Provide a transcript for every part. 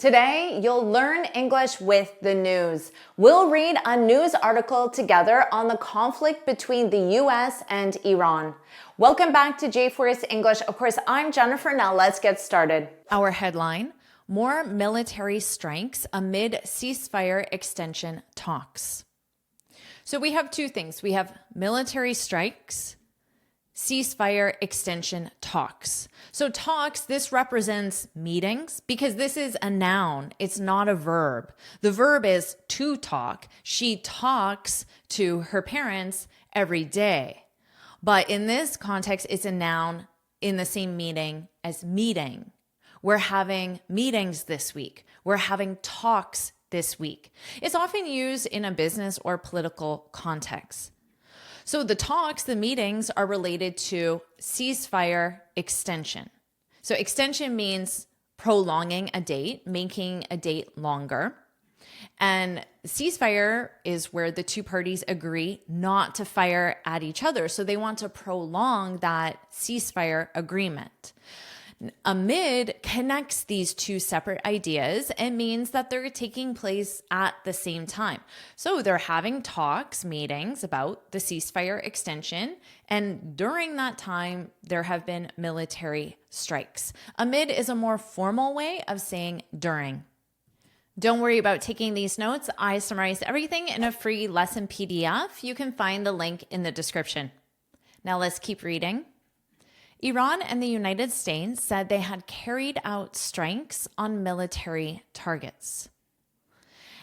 Today, you'll learn English with the news. We'll read a news article together on the conflict between the US and Iran. Welcome back to JForrest English. Of course, I'm Jennifer. Now let's get started. Our headline, more military strikes amid ceasefire extension talks. So we have two things. We have military strikes, ceasefire extension talks. So talks, this represents meetings because this is a noun. It's not a verb. The verb is to talk. She talks to her parents every day. But in this context, it's a noun in the same meaning as meeting. We're having meetings this week. We're having talks this week. It's often used in a business or political context. So the talks, the meetings are related to ceasefire extension. So extension means prolonging a date, making a date longer. And ceasefire is where the two parties agree not to fire at each other. So they want to prolong that ceasefire agreement. Amid connects these two separate ideas and means that they're taking place at the same time. So they're having talks, meetings about the ceasefire extension, and during that time, there have been military strikes. Amid is a more formal way of saying during. Don't worry about taking these notes. I summarized everything in a free lesson PDF. You can find the link in the description. Now let's keep reading. Iran and the United States said they had carried out strikes on military targets,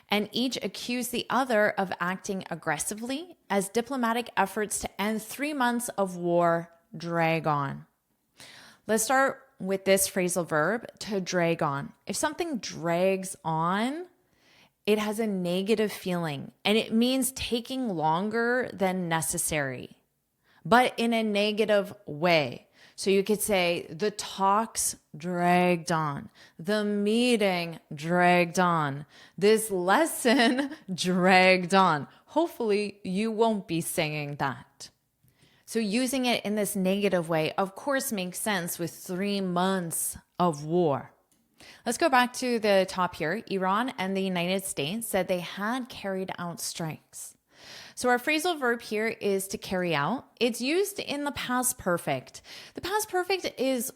and each accused the other of acting aggressively as diplomatic efforts to end 3 months of war drag on. Let's start with this phrasal verb, to drag on. If something drags on, it has a negative feeling, and it means taking longer than necessary, but in a negative way. So you could say the talks dragged on, the meeting dragged on, this lesson dragged on. Hopefully you won't be saying that. So using it in this negative way, of course, makes sense with 3 months of war. Let's go back to the top here. Iran and the United States said they had carried out strikes. So our phrasal verb here is to carry out. It's used in the past perfect. The past perfect is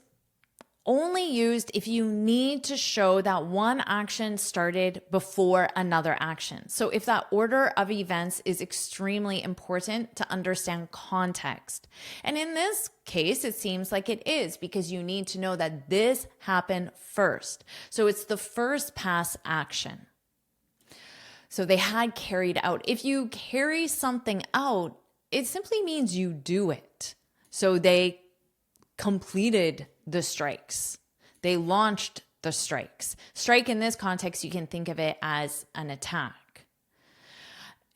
only used if you need to show that one action started before another action. So if that order of events is extremely important to understand context. And in this case, it seems like it is because you need to know that this happened first. So it's the first past action. So they had carried out. If you carry something out, it simply means you do it. So they completed the strikes. They launched the strikes. Strike in this context, you can think of it as an attack.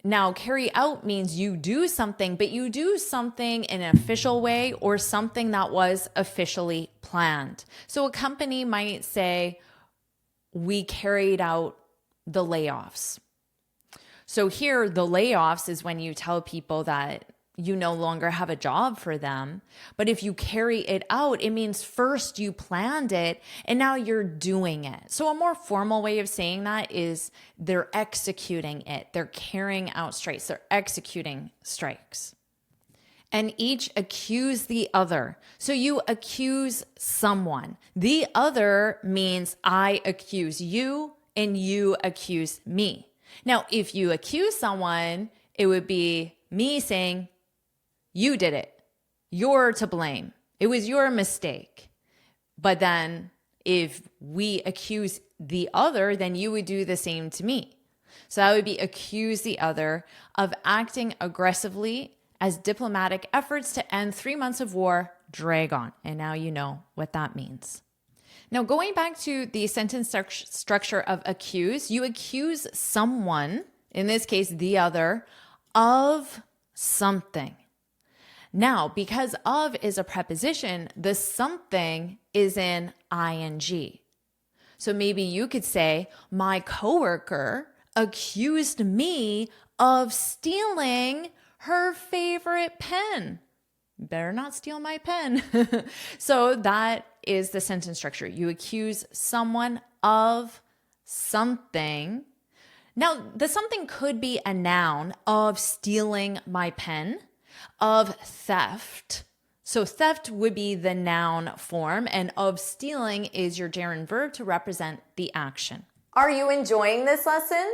Now, carry out means you do something, but you do something in an official way or something that was officially planned. So a company might say, we carried out the layoffs. So here, the layoffs is when you tell people that you no longer have a job for them. But if you carry it out, it means first you planned it and now you're doing it. So a more formal way of saying that is they're executing it. They're carrying out strikes. They're executing strikes. And each accuse the other. So you accuse someone. The other means I accuse you and you accuse me. Now, if you accuse someone, it would be me saying, you did it. You're to blame. It was your mistake. But then if we accuse the other, then you would do the same to me. So that would be accuse the other of acting aggressively as diplomatic efforts to end 3 months of war drag on. And now you know what that means. Now, going back to the sentence structure of accuse, you accuse someone, in this case, the other, of something. Now, because of is a preposition, the something is in ing. So maybe you could say, my coworker accused me of stealing her favorite pen. Better not steal my pen. So that is the sentence structure. You accuse someone of something. Now, the something could be a noun of stealing my pen, of theft. So theft would be the noun form, and of stealing is your gerund verb to represent the action. Are you enjoying this lesson?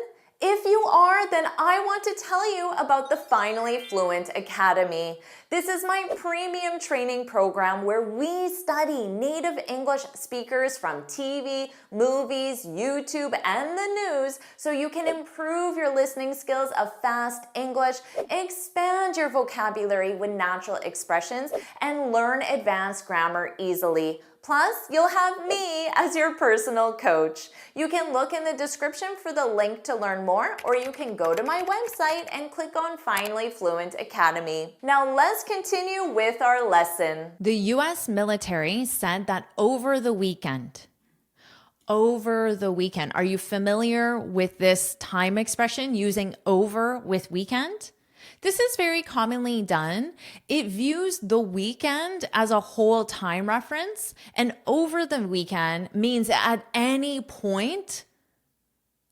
If you are, then I want to tell you about the Finally Fluent Academy. This is my premium training program where we study native English speakers from TV, movies, YouTube, and the news so you can improve your listening skills of fast English, expand your vocabulary with natural expressions, and learn advanced grammar easily. Plus, you'll have me as your personal coach. You can look in the description for the link to learn more, or you can go to my website and click on Finally Fluent Academy. Now let's continue with our lesson. The US military said that over the weekend, are you familiar with this time expression using over with weekend? This is very commonly done. It views the weekend as a whole time reference, and over the weekend means at any point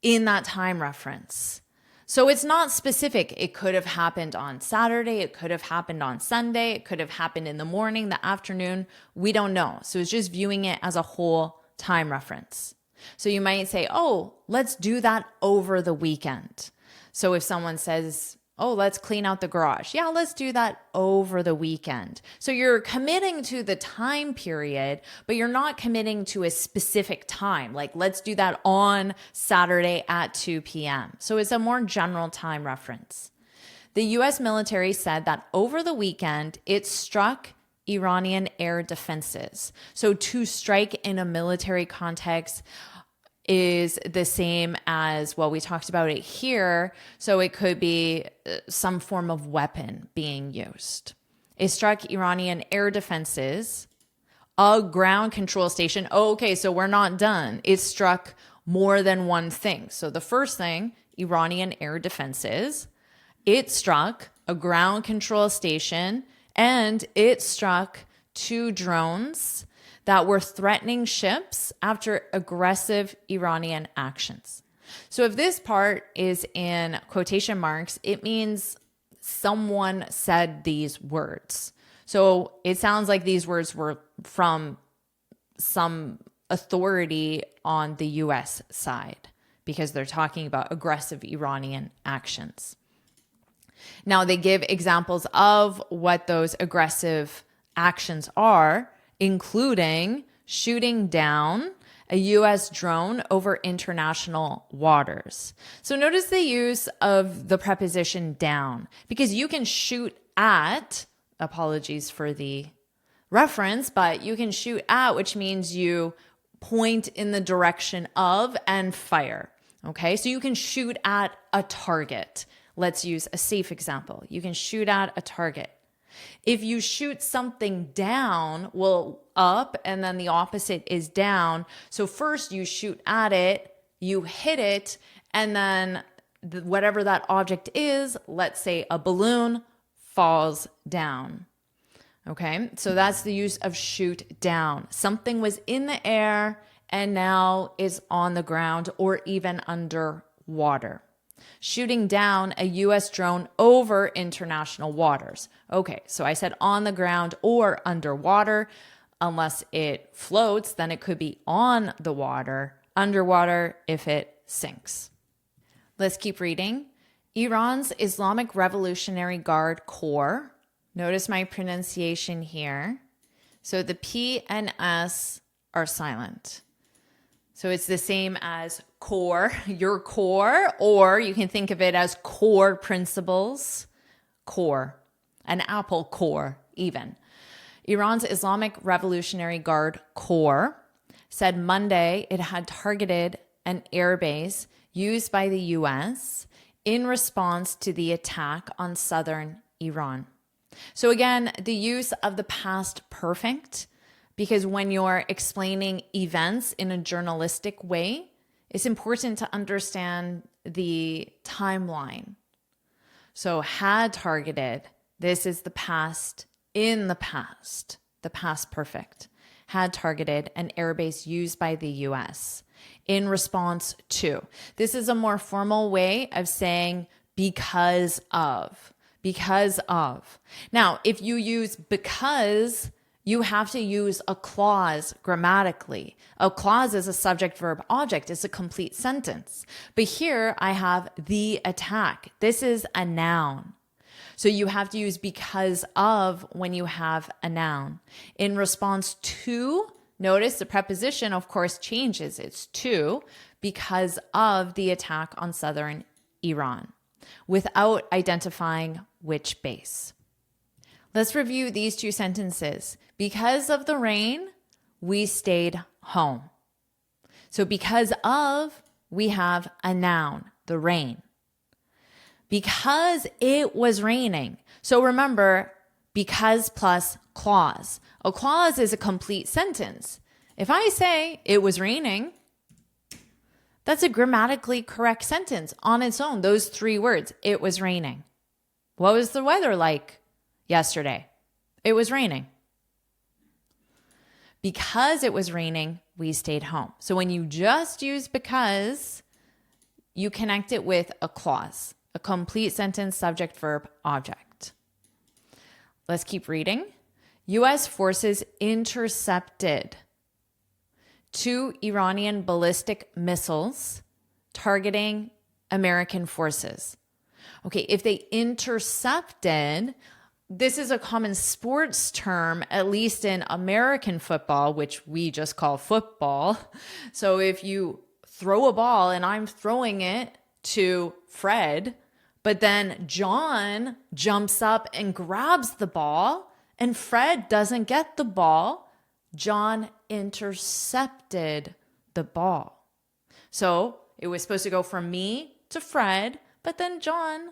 in that time reference. So it's not specific. It could have happened on Saturday. It could have happened on Sunday. It could have happened in the morning, the afternoon. We don't know. So it's just viewing it as a whole time reference. So you might say, oh, let's do that over the weekend. So if someone says, oh, let's clean out the garage. Yeah, let's do that over the weekend. So you're committing to the time period, but you're not committing to a specific time. Like, let's do that on Saturday at 2 p.m. So it's a more general time reference. The US military said that over the weekend, it struck Iranian air defenses. So to strike in a military context is the same as, well, we talked about it here. So it could be some form of weapon being used. It struck Iranian air defenses, a ground control station. Oh, okay, so we're not done. It struck more than one thing. So the first thing, Iranian air defenses, it struck a ground control station, and it struck 2 drones that were threatening ships after aggressive Iranian actions. So if this part is in quotation marks, it means someone said these words. So it sounds like these words were from some authority on the US side because they're talking about aggressive Iranian actions. Now they give examples of what those aggressive actions are, including shooting down a US drone over international waters. So notice the use of the preposition down, because you can shoot at, apologies for the reference, but you can shoot at, which means you point in the direction of and fire. Okay, so you can shoot at a target. Let's use a safe example. You can shoot at a target. If you shoot something down, well, up, and then the opposite is down. So first you shoot at it, you hit it, and then whatever that object is, let's say a balloon, falls down. Okay, so that's the use of shoot down. Something was in the air and now is on the ground or even underwater. Shooting down a US drone over international waters. Okay, so I said on the ground or underwater. Unless it floats, then it could be on the water, underwater if it sinks. Let's keep reading. Iran's Islamic Revolutionary Guard Corps. Notice my pronunciation here. So the P and S are silent. So it's the same as core, your core, or you can think of it as core principles, core, an apple core even. Iran's Islamic Revolutionary Guard Corps said Monday it had targeted an airbase used by the US in response to the attack on southern Iran. So again, the use of the past perfect, because when you're explaining events in a journalistic way, it's important to understand the timeline. So had targeted, this is the past in the past perfect, had targeted an airbase used by the US. in response to. This is a more formal way of saying because of. Because of. Now, if you use because, you have to use a clause grammatically. A clause is a subject, verb, object. It's a complete sentence. But here I have the attack. This is a noun. So you have to use because of when you have a noun. In response to, notice the preposition, of course, changes. It's to, because of the attack on southern Iran, without identifying which base. Let's review these two sentences. Because of the rain, we stayed home. So because of, we have a noun, the rain. Because it was raining. So remember, because plus clause. A clause is a complete sentence. If I say it was raining, that's a grammatically correct sentence on its own. Those three words, it was raining. What was the weather like yesterday? It was raining. Because it was raining, we stayed home. So when you just use because, you connect it with a clause, a complete sentence, subject, verb, object. Let's keep reading. U.S. forces intercepted 2 Iranian ballistic missiles targeting American forces. Okay, if they intercepted, this is a common sports term, at least in American football, which we just call football. So if you throw a ball and I'm throwing it to Fred, but then John jumps up and grabs the ball and Fred doesn't get the ball, John intercepted the ball. So it was supposed to go from me to Fred, but then John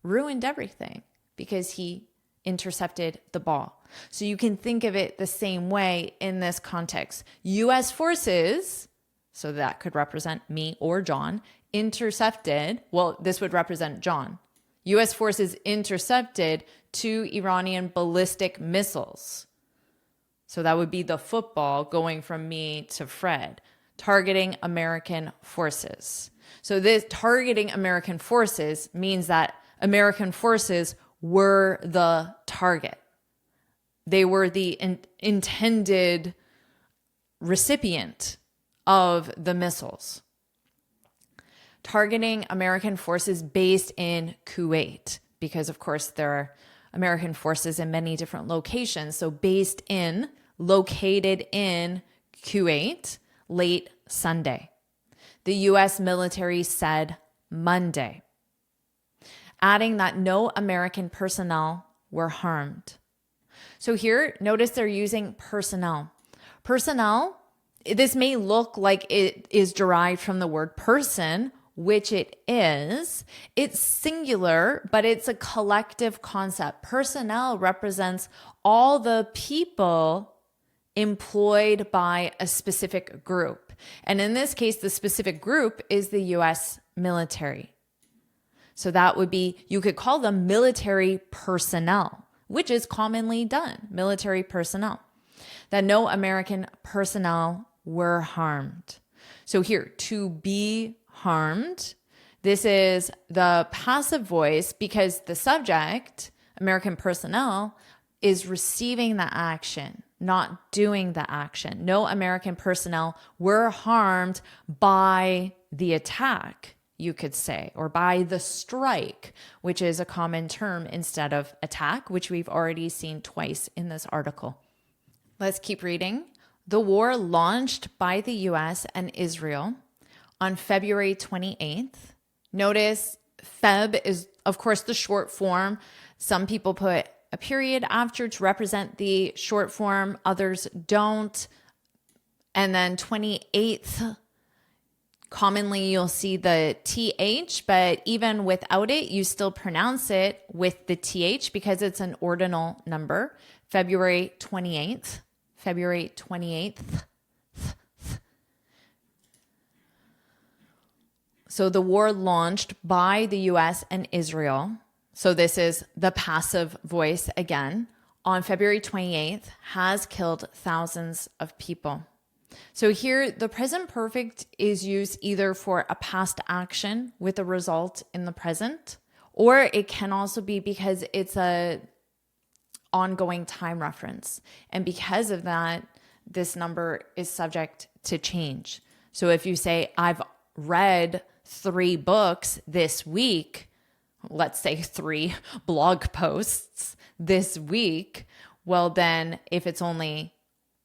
ruined everything because he intercepted the ball. So you can think of it the same way in this context. U.S. forces, so that could represent me or John, intercepted, well, this would represent John. U.S. forces intercepted 2 Iranian ballistic missiles. So that would be the football going from me to Fred, targeting American forces. So this targeting American forces means that American forces were the target. They were the intended recipient of the missiles. Targeting American forces based in Kuwait, because of course there are American forces in many different locations. So based in, located in Kuwait, late Sunday. The U.S. military said Monday, adding that no American personnel were harmed. So here, notice they're using personnel. Personnel, this may look like it is derived from the word person, which it is. It's singular, but it's a collective concept. Personnel represents all the people employed by a specific group. And in this case, the specific group is the U.S. military. So that would be, you could call them military personnel, which is commonly done, military personnel. That no American personnel were harmed. So here, to be harmed, this is the passive voice because the subject, American personnel, is receiving the action, not doing the action. No American personnel were harmed by the attack, you could say, or by the strike, which is a common term instead of attack, which we've already seen twice in this article. Let's keep reading. The war launched by the U.S. and Israel on February 28th. Notice Feb is, of course, the short form. Some people put a period after to represent the short form, others don't. And then 28th, commonly you'll see the TH, but even without it, you still pronounce it with the TH because it's an ordinal number. February 28th, February 28th. So the war launched by the U.S. and Israel. So this is the passive voice again. On February 28th has killed thousands of people. So here, the present perfect is used either for a past action with a result in the present, or it can also be because it's a ongoing time reference. And because of that, this number is subject to change. So if you say, I've read 3 books this week, let's say 3 blog posts this week, well, then if it's only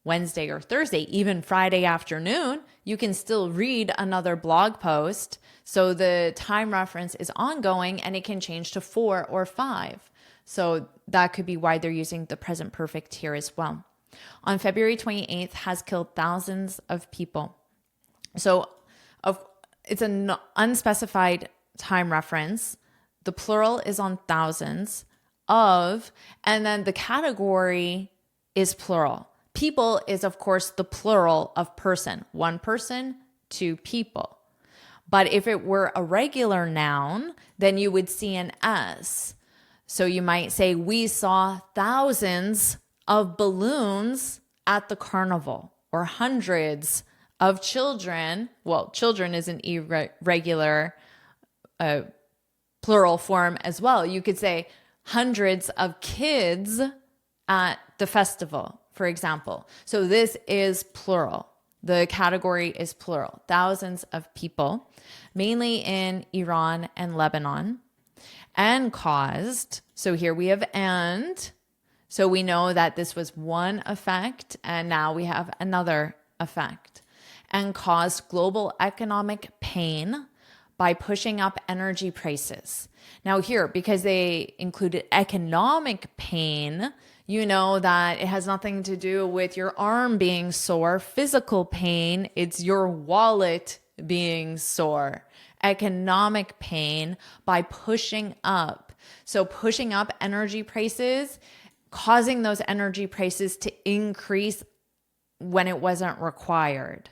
Wednesday or Thursday, even Friday afternoon, you can still read another blog post. So the time reference is ongoing and it can change to 4 or 5. So that could be why they're using the present perfect here as well. On February 28th has killed thousands of people. So it's an unspecified time reference. The plural is on thousands of, and then the category is plural. People is, of course, the plural of person. 1 person, 2 people. But if it were a regular noun, then you would see an S. So you might say, we saw thousands of balloons at the carnival, or hundreds of children. Well, children is an irregular plural form as well. You could say hundreds of kids at the festival, for example. So this is plural. The category is plural. Thousands of people, mainly in Iran and Lebanon, and caused. So here we have and. So we know that this was one effect, and now we have another effect. And caused global economic pain by pushing up energy prices. Now here, because they included economic pain, you know that it has nothing to do with your arm being sore. Physical pain, it's your wallet being sore. Economic pain by pushing up. So pushing up energy prices, causing those energy prices to increase when it wasn't required.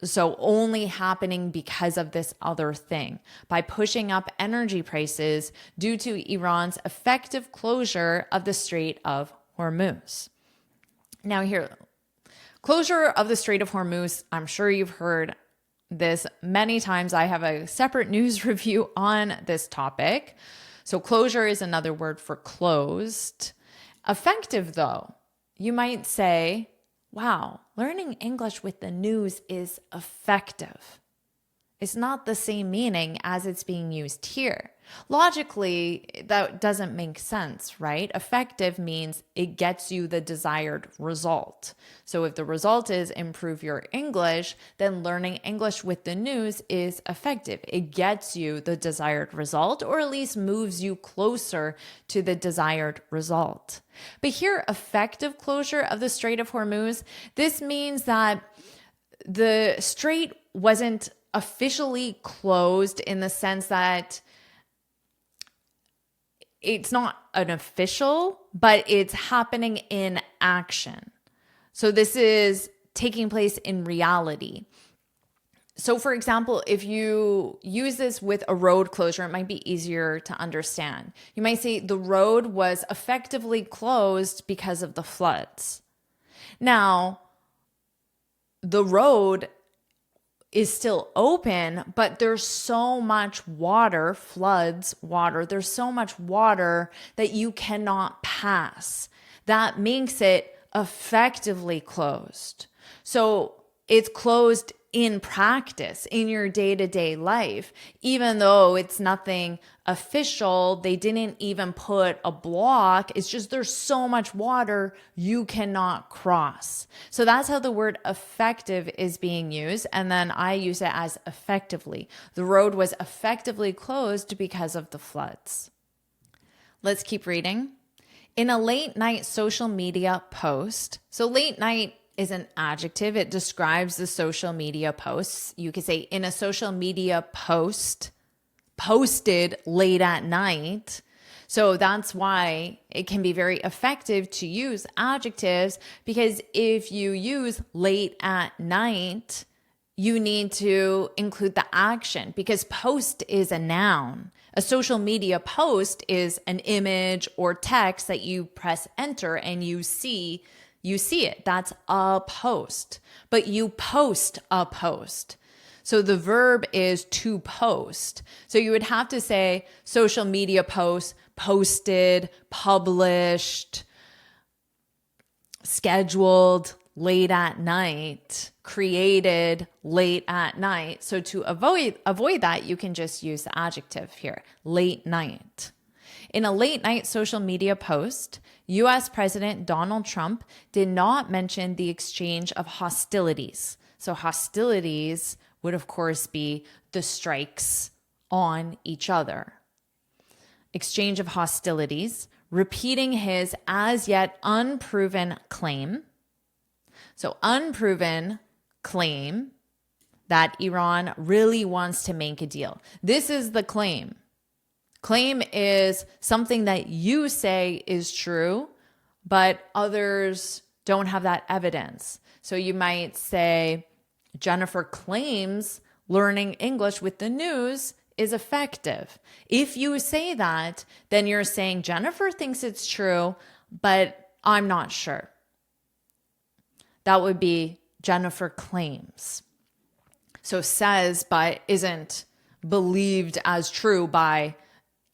So only happening because of this other thing, by pushing up energy prices due to Iran's effective closure of the Strait of Hormuz. Now here, closure of the Strait of Hormuz, I'm sure you've heard this many times. I have a separate news review on this topic. So closure is another word for closed. Effective though, you might say, wow, learning English with the news is effective. It's not the same meaning as it's being used here. Logically, that doesn't make sense, right? Effective means it gets you the desired result. So if the result is improve your English, then learning English with the news is effective. It gets you the desired result, or at least moves you closer to the desired result. But here, effective closure of the Strait of Hormuz, this means that the strait wasn't officially closed in the sense that it's not an official, but it's happening in action. So this is taking place in reality. So for example, if you use this with a road closure, it might be easier to understand. You might say the road was effectively closed because of the floods. Now, the road is still open, but there's so much water, floods, water, there's so much water that you cannot pass. That makes it effectively closed. So it's closed in practice, in your day-to-day life, even though it's nothing official. They didn't even put a block. It's just there's so much water you cannot cross. So that's how the word effective is being used. And then I use it as effectively. The road was effectively closed because of the floods. Let's keep reading. In a late night social media post, so late night is an adjective. It describes the social media posts. You could say in a social media post, posted late at night. So that's why it can be very effective to use adjectives, because if you use late at night, you need to include the action, because post is a noun. A social media post is an image or text that you press enter and you see You see it. That's a post. But you post a post. So the verb is to post. So you would have to say social media posts, posted, published, scheduled, late at night, created late at night. So to avoid that, you can just use the adjective here, late night. In a late night social media post, US President Donald Trump did not mention the exchange of hostilities. So hostilities would of course be the strikes on each other. Exchange of hostilities, repeating his as yet unproven claim. So unproven claim that Iran really wants to make a deal. This is the claim. Claim is something that you say is true, but others don't have that evidence. So you might say, Jennifer claims learning English with the news is effective. If you say that, then you're saying Jennifer thinks it's true, but I'm not sure. That would be Jennifer claims. So says, but isn't believed as true by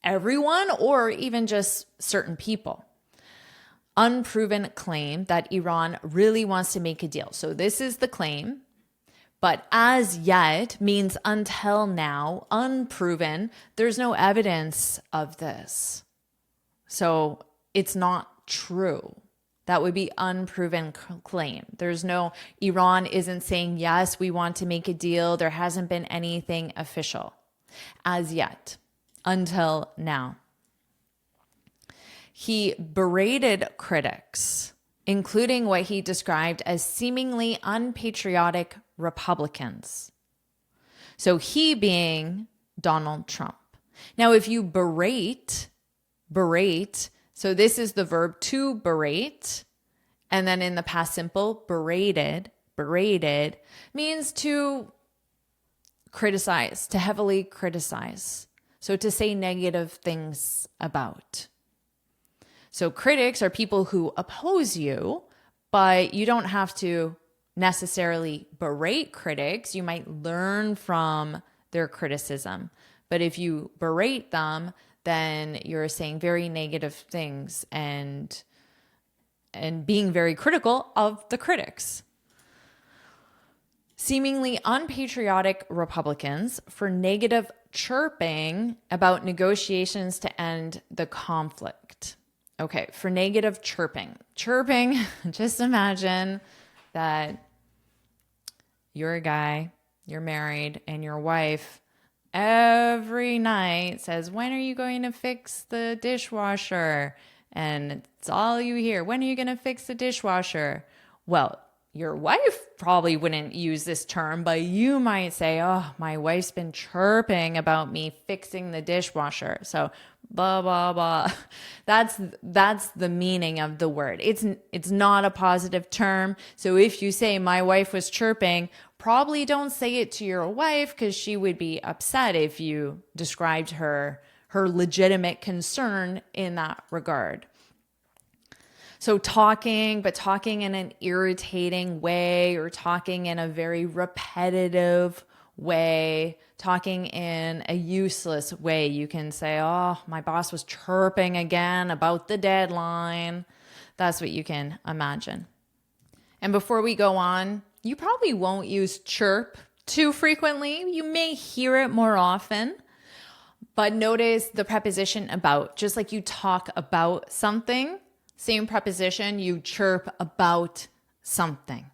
everyone or even just certain people. Unproven claim that Iran really wants to make a deal. So this is the claim, but as yet means until now, unproven. There's no evidence of this. So it's not true. That would be unproven claim. There's no, Iran isn't saying, yes, we want to make a deal. There hasn't been anything official as yet, until now. He berated critics, including what he described as seemingly unpatriotic Republicans. So he being Donald Trump. Now, if you berate, so this is the verb to berate, and then in the past simple, berated means to criticize, to heavily criticize. So to say negative things about. So critics are people who oppose you, but you don't have to necessarily berate critics. You might learn from their criticism. But if you berate them, then you're saying very negative things and being very critical of the critics. Seemingly unpatriotic Republicans for negative chirping about negotiations to end the conflict. Okay, for negative chirping. Chirping, just imagine that you're a guy, you're married, and your wife every night says, when are you going to fix the dishwasher? And it's all you hear. When are you going to fix the dishwasher? Well, your wife probably wouldn't use this term, but you might say, oh, my wife's been chirping about me fixing the dishwasher. So blah, blah, blah. That's the meaning of the word. It's not a positive term. So if you say my wife was chirping, probably don't say it to your wife because she would be upset if you described her legitimate concern in that regard. So talking in an irritating way or talking in a very repetitive way, talking in a useless way. You can say, oh, my boss was chirping again about the deadline. That's what you can imagine. And before we go on, you probably won't use chirp too frequently. You may hear it more often. But notice the preposition about, just like you talk about something, same preposition, you chirp about something.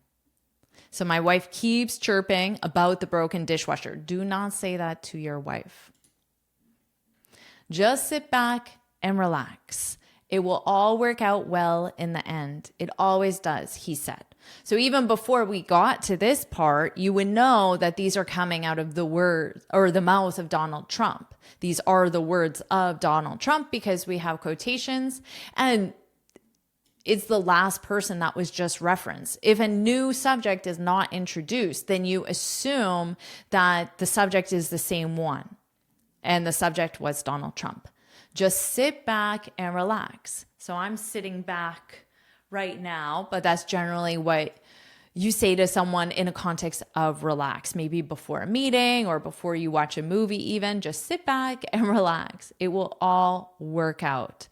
So my wife keeps chirping about the broken dishwasher. Do not say that to your wife. Just sit back and relax. It will all work out well in the end. It always does, he said. So even before we got to this part, you would know that these are coming out of the words or the mouth of Donald Trump. These are the words of Donald Trump because we have quotations, and it's the last person that was just referenced. If a new subject is not introduced, then you assume that the subject is the same one. And the subject was Donald Trump. Just sit back and relax. So I'm sitting back, right now, but that's generally what you say to someone in a context of relax, maybe before a meeting or before you watch a movie, even just sit back and relax. It will all work out.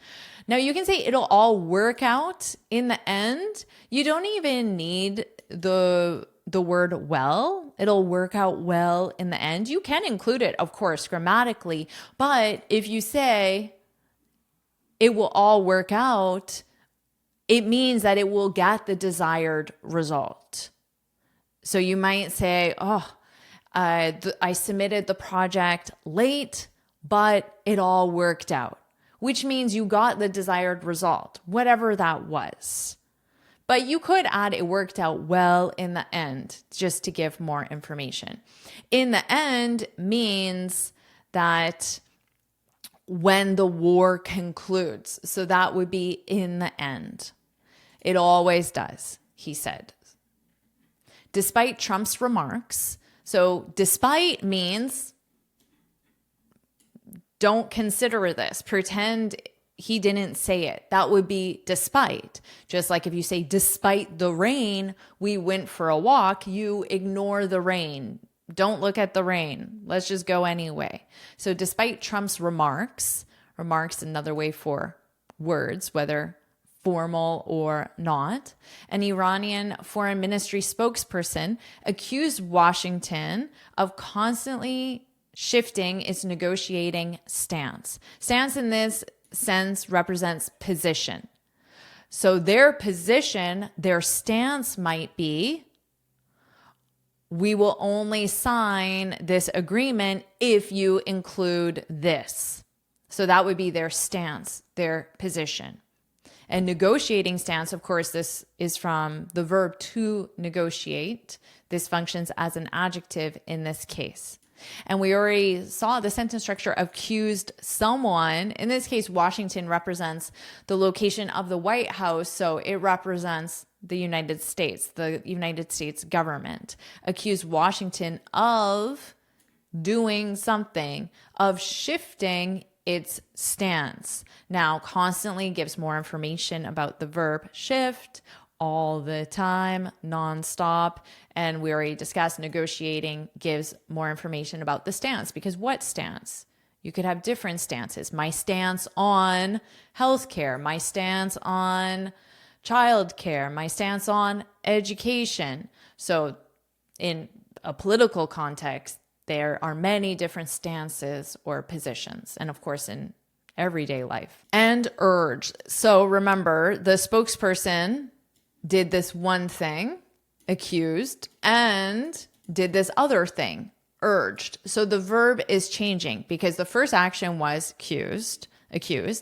Now you can say it'll all work out in the end. You don't even need the word well. It'll work out well in the end. You can include it, of course, grammatically, but if you say it will all work out, it means that it will get the desired result. So you might say, I submitted the project late, but it all worked out, which means you got the desired result, whatever that was. But you could add it worked out well in the end, just to give more information. In the end means that when the war concludes. So that would be in the end. It always does, he said. Despite Trump's remarks, so despite means don't consider this. Pretend he didn't say it. That would be despite. Just like if you say, despite the rain, we went for a walk, you ignore the rain. Don't look at the rain. Let's just go anyway. So despite Trump's remarks, another way for words, whether formal or not, an Iranian foreign ministry spokesperson accused Washington of constantly shifting its negotiating stance. Stance in this sense represents position. So their position, their stance might be, we will only sign this agreement if you include this. So that would be their stance, their position. And negotiating stance, of course, this is from the verb to negotiate. This functions as an adjective in this case. And we already saw the sentence structure accused someone. In this case, Washington represents the location of the White House. So it represents the United States government. Accused Washington of doing something, of shifting its stance. Now, constantly gives more information about the verb shift, all the time, nonstop. And we already discussed negotiating gives more information about the stance, because what stance? You could have different stances. My stance on healthcare, my stance on childcare, my stance on education. So in a political context, there are many different stances or positions. And of course, in everyday life. And urge. So remember, the spokesperson did this one thing, accused, and did this other thing, urged. So the verb is changing because the first action was accused,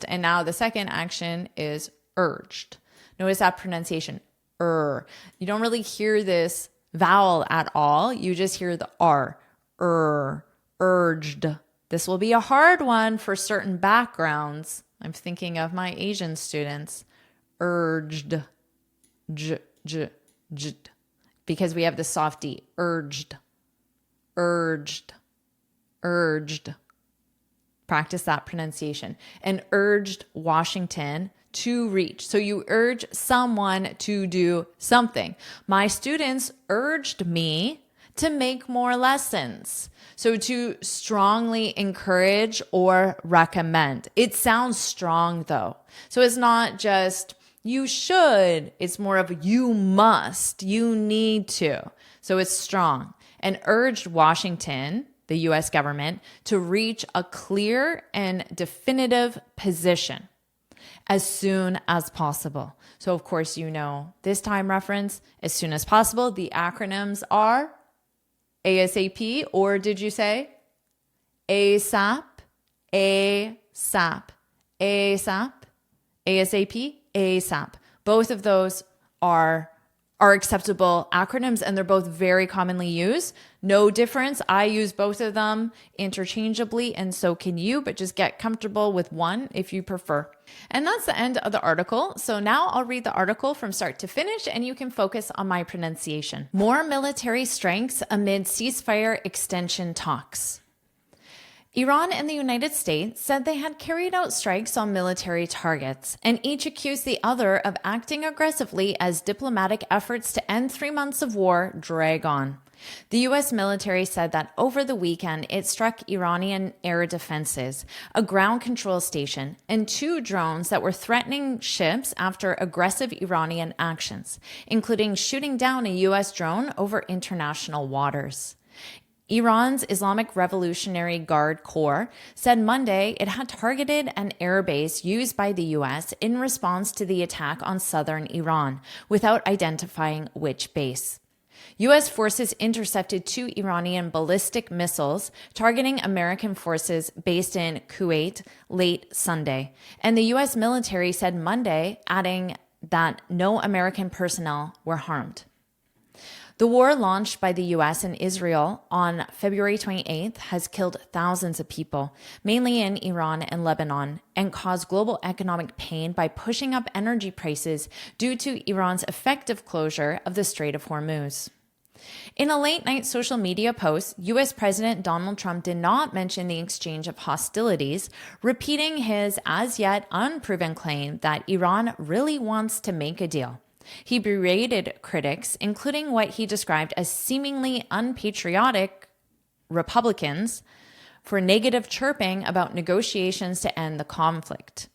and now the second action is urged. Notice that pronunciation, You don't really hear this vowel at all. You just hear the R, urged. This will be a hard one for certain backgrounds. I'm thinking of my Asian students. Urged. Because we have the soft D. Urged. Practice that pronunciation. And urged Washington to reach. So you urge someone to do something. My students urged me to make more lessons. So to strongly encourage or recommend. It sounds strong though. So it's not just you should, it's more of you must, you need to. So it's strong. And urged Washington, the US government, to reach a clear and definitive position as soon as possible. So of course, you know this time reference, as soon as possible. The acronyms are ASAP, or did you say ASAP, ASAP, ASAP, ASAP, ASAP. Both of those are acceptable acronyms, and they're both very commonly used. No difference. I use both of them interchangeably, and so can you, but just get comfortable with one if you prefer. And that's the end of the article. So now I'll read the article from start to finish, and you can focus on my pronunciation. More military strengths amid ceasefire extension talks. Iran and the United States said they had carried out strikes on military targets, and each accused the other of acting aggressively as diplomatic efforts to end 3 months of war drag on. The U.S. military said that over the weekend it struck Iranian air defenses, a ground control station, and 2 drones that were threatening ships after aggressive Iranian actions, including shooting down a U.S. drone over international waters. Iran's Islamic Revolutionary Guard Corps said Monday it had targeted an airbase used by the U.S. in response to the attack on southern Iran, without identifying which base. U.S. forces intercepted 2 Iranian ballistic missiles targeting American forces based in Kuwait late Sunday, and the U.S. military said Monday, adding that no American personnel were harmed. The war launched by the U.S. and Israel on February 28th has killed thousands of people, mainly in Iran and Lebanon, and caused global economic pain by pushing up energy prices due to Iran's effective closure of the Strait of Hormuz. In a late-night social media post, U.S. President Donald Trump did not mention the exchange of hostilities, repeating his as-yet unproven claim that Iran really wants to make a deal. He berated critics, including what he described as seemingly unpatriotic Republicans, for negative chirping about negotiations to end the conflict.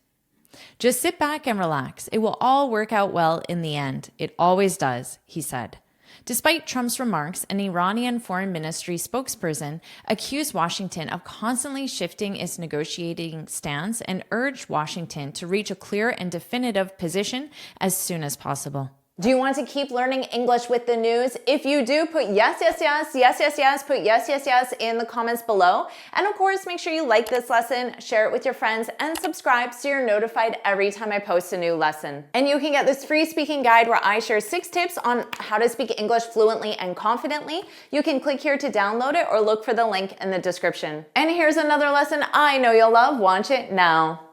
Just sit back and relax. It will all work out well in the end. It always does, he said. Despite Trump's remarks, an Iranian foreign ministry spokesperson accused Washington of constantly shifting its negotiating stance and urged Washington to reach a clear and definitive position as soon as possible. Do you want to keep learning English with the news? If you do, put yes, yes, yes, yes, yes, yes, put yes, yes, yes in the comments below. And of course, make sure you like this lesson, share it with your friends, and subscribe so you're notified every time I post a new lesson. And you can get this free speaking guide where I share 6 tips on how to speak English fluently and confidently. You can click here to download it or look for the link in the description. And here's another lesson I know you'll love. Watch it now.